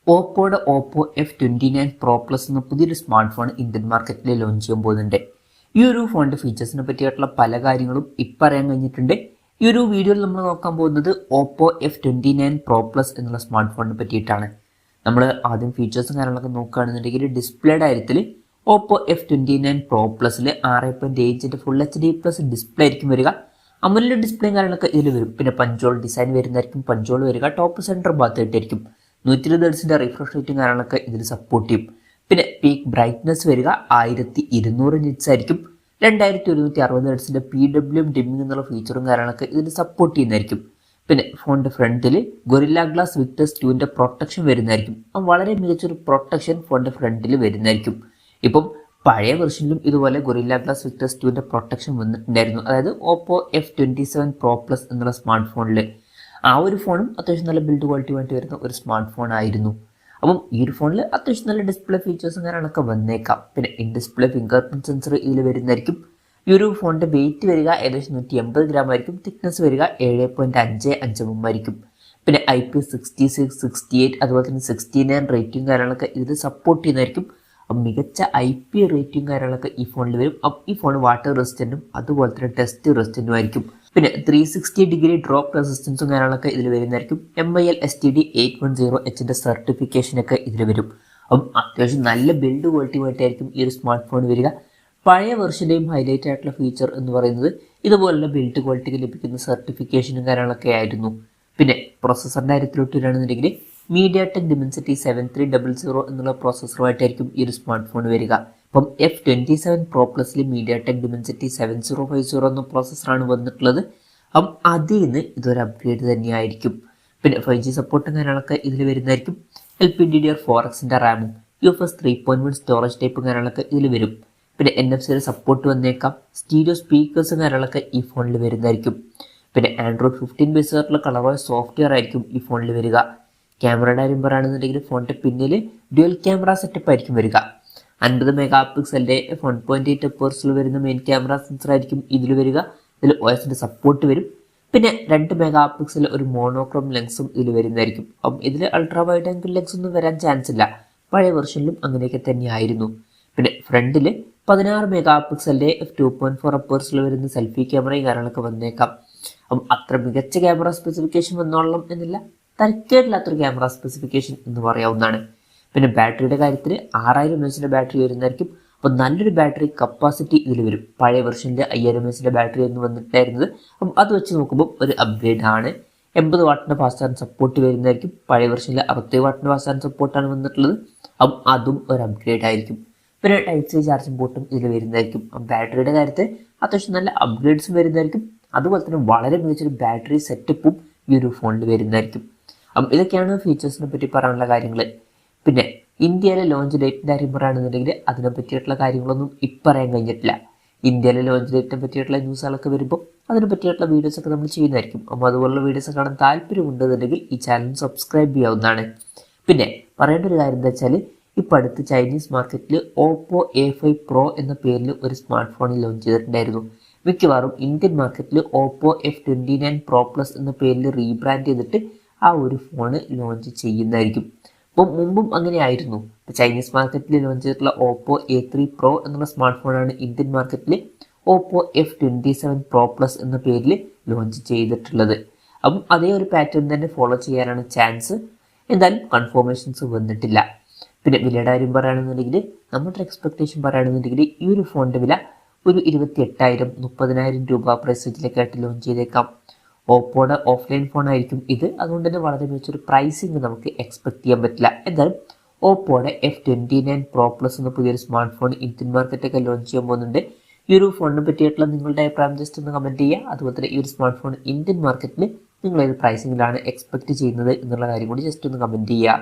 ഓപ്പോയുടെ F29 Pro Plus എന്ന പുതിയൊരു smart phone Indian മാർക്കറ്റിൽ ലോഞ്ച് ചെയ്യാൻ പോകുന്നുണ്ട്. ഈ ഒരു ഫോണിന്റെ ഫീച്ചേഴ്സിനെ പറ്റിയിട്ടുള്ള പല കാര്യങ്ങളും ഇപ്പം അറിയാൻ കഴിഞ്ഞിട്ടുണ്ട്. ഈ ഒരു വീഡിയോയിൽ നമ്മൾ നോക്കാൻ പോകുന്നത് F29 Pro Plus എന്നുള്ള സ്മാർട്ട് ഫോണിനെ പറ്റിയിട്ടാണ്. നമ്മൾ ആദ്യം ഫീച്ചേഴ്സും കാര്യങ്ങളൊക്കെ നോക്കുകയാണെന്നുണ്ടെങ്കിൽ ഡിസ്പ്ലേയുടെ കാര്യത്തിൽ F29 Pro Plusൽ 6.8 full HD+ display ആയിരിക്കും വരിക. അമോലെഡ് ഡിസ്പ്ലേയും കാര്യങ്ങളൊക്കെ ഇതിൽ വരും. പിന്നെ പഞ്ചോൾ ഡിസൈൻ വരുന്നതായിരിക്കും. പഞ്ചോൾ വരിക ടോപ്പ് സെൻറ്റർ ഭാഗത്തായിട്ടായിരിക്കും. 120 ഹെർട്സിന്റെ റിഫ്രഷ് റേറ്റും കാര്യങ്ങളൊക്കെ ഇതിൽ സപ്പോർട്ട് ചെയ്യും. പിന്നെ പീക്ക് ബ്രൈറ്റ്നസ് വരിക 1200 നിറ്റ്സ് ആയിരിക്കും. 2160 ഹെർട്സിന്റെ PWM ഡിമ്മിംഗ് എന്നുള്ള ഫീച്ചറും കാര്യങ്ങളൊക്കെ ഇതിൽ സപ്പോർട്ട് ചെയ്യുന്നതായിരിക്കും. പിന്നെ ഫോണിന്റെ ഫ്രണ്ടിൽ ഗൊറില്ല ഗ്ലാസ് വിക്ടസ് 2ന്റെ പ്രൊട്ടക്ഷൻ വരുന്നതായിരിക്കും. വളരെ മികച്ചൊരു പ്രൊട്ടക്ഷൻ ഫോണിന്റെ ഫ്രണ്ടിൽ വരുന്നതായിരിക്കും. ഇപ്പം പഴയ വെർഷനിലും ഇതുപോലെ ഗൊറില്ല ഗ്ലാസ് വിക്ടസ് 2ന്റെ പ്രൊട്ടക്ഷൻ വന്നിട്ടുണ്ടായിരുന്നു. അതായത് F27 Pro Plus എന്നുള്ള സ്മാർട്ട് ഫോണിൽ ആ ഒരു ഫോണും അത്യാവശ്യം നല്ല ബിൽഡ് ക്വാളിറ്റി വേണ്ടി വരുന്ന ഒരു സ്മാർട്ട് ഫോൺ ആയിരുന്നു. അപ്പം ഈ ഒരു ഫോണിൽ അത്യാവശ്യം നല്ല ഡിസ്പ്ലേ ഫീച്ചേഴ്സും കാര്യങ്ങളൊക്കെ വന്നേക്കാം. പിന്നെ in display finger print sensor ഇതിൽ വരുന്നതായിരിക്കും. ഈ ഒരു ഫോണിന്റെ വെയിറ്റ് വരിക ഏകദേശം 180 ഗ്രാം ആയിരിക്കും. തിക്നെസ് വരിക 7.55 mm ആയിരിക്കും. പിന്നെ IP66, 68 അതുപോലെ തന്നെ 69 റേറ്റിംഗ് കാര്യങ്ങളൊക്കെ ഇതിൽ സപ്പോർട്ട് ചെയ്യുന്നതായിരിക്കും. അപ്പം മികച്ച IP റേറ്റിംഗ് കാര്യങ്ങളൊക്കെ ഈ ഫോണിൽ വരും. അപ്പം ഈ ഫോൺ വാട്ടർ റെസിസ്റ്റൻറ്റും അതുപോലെ തന്നെ ടെസ്റ്റ് റെസിസ്റ്റൻറ്റും ആയിരിക്കും. പിന്നെ 360 ഡിഗ്രി ഡ്രോപ്പ് റെസിസ്റ്റൻസും കാര്യങ്ങളൊക്കെ ഇതിൽ വരുന്നതായിരിക്കും. MIL STD 810Hന്റെ സർട്ടിഫിക്കേഷനൊക്കെ ഇതിൽ വരും. അപ്പം അത്യാവശ്യം നല്ല ബിൽഡ് ക്വാളിറ്റി ആയിട്ടായിരിക്കും ഈ ഒരു സ്മാർട്ട് ഫോൺ വരിക. പഴയ വെർഷൻ്റെയും ഹൈലൈറ്റ് ആയിട്ടുള്ള ഫീച്ചർ എന്ന് പറയുന്നത് ഇതുപോലുള്ള ബിൽഡ് ക്വാളിറ്റിക്ക് ലഭിക്കുന്ന സർട്ടിഫിക്കേഷനും കാര്യങ്ങളൊക്കെ ആയിരുന്നു. പിന്നെ പ്രോസസ്സറിൻ്റെ കാര്യത്തിലോട്ട് വരികയാണെന്നുണ്ടെങ്കിൽ MediaTek Dimensity 7300 എന്നുള്ള പ്രോസസ്സറുമായിട്ടായിരിക്കും ഈ ഒരു സ്മാർട്ട് ഫോൺ വരിക. അപ്പം F27 Pro Plusൽ MediaTek Dimensity 7050 എന്ന പ്രോസസ്സറാണ് വന്നിട്ടുള്ളത്. അപ്പം അതിൽ നിന്ന് ഇതൊരു അപ്ഗ്രേഡ് തന്നെയായിരിക്കും. പിന്നെ 5G സപ്പോർട്ടും കാര്യങ്ങളൊക്കെ ഇതിൽ വരുന്നതായിരിക്കും. LPDDR4Xന്റെ റാമും UFS 3.1 സ്റ്റോറേജ് ടൈപ്പും കാര്യങ്ങളൊക്കെ ഇതിൽ വരും. പിന്നെ NFC സപ്പോർട്ട് വന്നേക്കാം. സ്റ്റീരിയോ സ്പീക്കേഴ്സും കാര്യങ്ങളൊക്കെ ഈ ഫോണിൽ വരുന്നതായിരിക്കും. പിന്നെ Android 15 ബേസ് ആയിട്ടുള്ള കളറോയ സോഫ്റ്റ്വെയർ ആയിരിക്കും ഈ ഫോണിൽ വരിക. ക്യാമറയുടെ കാര്യം പറയുകയാണെന്നുണ്ടെങ്കിൽ ഫോണിൻ്റെ പിന്നിൽ ഡ്യുവൽ ക്യാമറ സെറ്റപ്പ് ആയിരിക്കും വരിക. 50 മെഗാ പിക്സലിൻ്റെ 1.8 എപ്പേഴ്സിൽ വരുന്ന മെയിൻ ക്യാമറ സെൻസർ ആയിരിക്കും ഇതിൽ വരിക. ഇതിൽ OSന്റെ സപ്പോർട്ട് വരും. പിന്നെ 2 മെഗാ പിക്സൽ ഒരു മോണോക്രോം ലെൻസും ഇതിൽ വരുന്നതായിരിക്കും. അപ്പം ഇതിൽ അൾട്രാ വൈഡ് ആംഗിൾ ലെൻസ് ഒന്നും വരാൻ ചാൻസ് ഇല്ല. പഴയ വെർഷനിലും അങ്ങനെയൊക്കെ തന്നെയായിരുന്നു. പിന്നെ ഫ്രണ്ടിൽ 16 മെഗാ പിക്സലിൻ്റെ f2.4 എപ്പേഴ്സിൽ വരുന്ന സെൽഫി ക്യാമറയും കാര്യങ്ങളൊക്കെ വന്നേക്കാം. അപ്പം അത്ര മികച്ച ക്യാമറ സ്പെസിഫിക്കേഷൻ വന്നോളണം എന്നില്ല. തരക്കേടില്ലാത്തൊരു ക്യാമറ സ്പെസിഫിക്കേഷൻ എന്ന് പറയാവുന്നതാണ്. പിന്നെ ബാറ്ററിയുടെ കാര്യത്തിൽ 6000 mAhന്റെ ബാറ്ററി വരുന്നതായിരിക്കും. അപ്പോൾ നല്ലൊരു ബാറ്ററി കപ്പാസിറ്റി ഇതിൽ വരും. പഴയ വെർഷനിൽ 5000 mAhന്റെ ബാറ്ററി എന്ന് വന്നിട്ടായിരുന്നത്. അപ്പം അത് വെച്ച് നോക്കുമ്പോൾ ഒരു അപ്ഗ്രേഡ് ആണ്. 80 വാട്ടിൻ്റെ ഫാസ്റ്റ് ചാർജ് സപ്പോർട്ട് വരുന്നതായിരിക്കും. പഴയ വെർഷനിൽ 60 വാട്ടിൻ്റെ ഫാസ്റ്റ് ചാർജ് സപ്പോർട്ടാണ് വന്നിട്ടുള്ളത്. അപ്പം അതും ഒരു അപ്ഗ്രേഡ് ആയിരിക്കും. പിന്നെ Type-C ചാർജിംഗ് പോർട്ടും ഇതിൽ വരുന്നതായിരിക്കും. ബാറ്ററിയുടെ കാര്യത്തിൽ അത്യാവശ്യം നല്ല അപ്ഗ്രേഡ്സും വരുന്നതായിരിക്കും. അതുപോലെ തന്നെ വളരെ മികച്ചൊരു ബാറ്ററി സെറ്റപ്പും ഈ ഒരു ഫോണിൽ വരുന്നതായിരിക്കും. അപ്പം ഇതൊക്കെയാണ് ഫീച്ചേഴ്സിനെ പറ്റി പറയാനുള്ള കാര്യങ്ങൾ. പിന്നെ ഇന്ത്യയിലെ ലോഞ്ച് ഡേറ്റിൻ്റെ കാര്യം പറയുകയാണെന്നുണ്ടെങ്കിൽ അതിനെ പറ്റിയിട്ടുള്ള കാര്യങ്ങളൊന്നും ഇപ്പം അറിയാൻ കഴിഞ്ഞിട്ടില്ല. ഇന്ത്യയിലെ ലോഞ്ച് ഡേറ്റിനെ പറ്റിയിട്ടുള്ള ന്യൂസുകളൊക്കെ വരുമ്പോൾ അതിനെ പറ്റിയിട്ടുള്ള വീഡിയോസൊക്കെ നമ്മൾ ചെയ്യുന്നതായിരിക്കും. അപ്പോൾ അതുപോലുള്ള വീഡിയോസ് കാണാൻ താല്പര്യമുണ്ടെന്നുണ്ടെങ്കിൽ ഈ ചാനൽ സബ്സ്ക്രൈബ് ചെയ്യാവുന്നതാണ്. പിന്നെ പറയേണ്ട ഒരു കാര്യം എന്താ വെച്ചാൽ ഇപ്പോൾ അടുത്ത് ചൈനീസ് മാർക്കറ്റിൽ A5 Pro എന്ന പേരിൽ ഒരു സ്മാർട്ട് ഫോൺ ലോഞ്ച് ചെയ്തിട്ടുണ്ടായിരുന്നു. മിക്കവാറും ഇന്ത്യൻ മാർക്കറ്റിൽ F29 Pro Plus എന്ന പേരിൽ റീബ്രാൻഡ് ചെയ്തിട്ട് ആ ഒരു ഫോണ് ലോഞ്ച് ചെയ്യുന്നതായിരിക്കും. അപ്പം മുമ്പും അങ്ങനെ ആയിരുന്നു. ഇപ്പോൾ ചൈനീസ് മാർക്കറ്റിൽ ലോഞ്ച് ചെയ്തിട്ടുള്ള A3 Pro എന്നുള്ള സ്മാർട്ട് ഫോണാണ് ഇന്ത്യൻ മാർക്കറ്റിൽ F27 Pro Plus എന്ന പേരിൽ ലോഞ്ച് ചെയ്തിട്ടുള്ളത്. അപ്പം അതേ ഒരു പാറ്റേൺ തന്നെ ഫോളോ ചെയ്യാനാണ് ചാൻസ്. എന്തായാലും കൺഫർമേഷൻസ് വന്നിട്ടില്ല. പിന്നെ വിലയുടെ കാര്യം പറയുകയാണെന്നുണ്ടെങ്കിൽ നമ്മുടെ എക്സ്പെക്ടേഷൻ പറയുകയാണെന്നുണ്ടെങ്കിൽ ഈ ഒരു ഫോണിൻ്റെ വില ഒരു 28,000-30,000 രൂപ പ്രൈസ് റേഞ്ചിലേക്കായിട്ട് ലോഞ്ച് ചെയ്തേക്കാം. ഓപ്പോയുടെ ഓഫ്ലൈൻ ഫോൺ ആയിരിക്കും ഇത്. അതുകൊണ്ട് തന്നെ വളരെ മികച്ചൊരു പ്രൈസിങ് നമുക്ക് എക്സ്പെക്ട് ചെയ്യാൻ പറ്റില്ല. എന്തായാലും ഓപ്പോയുടെ F29 Pro Plus എന്ന പുതിയൊരു സ്മാർട്ട് ഫോൺ ഇന്ത്യൻ മാർക്കറ്റൊക്കെ ലോഞ്ച് ചെയ്യാൻ പോകുന്നുണ്ട്. ഈ ഒരു ഫോണിനെ പറ്റിയിട്ടുള്ള നിങ്ങളുടെ അഭിപ്രായം ജസ്റ്റ് ഒന്ന് കമൻറ്റ് ചെയ്യുക. അതുപോലെ തന്നെ ഈ ഒരു സ്മാർട്ട് ഫോൺ ഇന്ത്യൻ മാർക്കറ്റിൽ നിങ്ങൾ ഏത് പ്രൈസിങ്ങിലാണ് എക്സ്പെക്ട് ചെയ്യുന്നത് എന്നുള്ള കാര്യം കൂടി ജസ്റ്റ് ഒന്ന് കമൻറ്റ് ചെയ്യുക.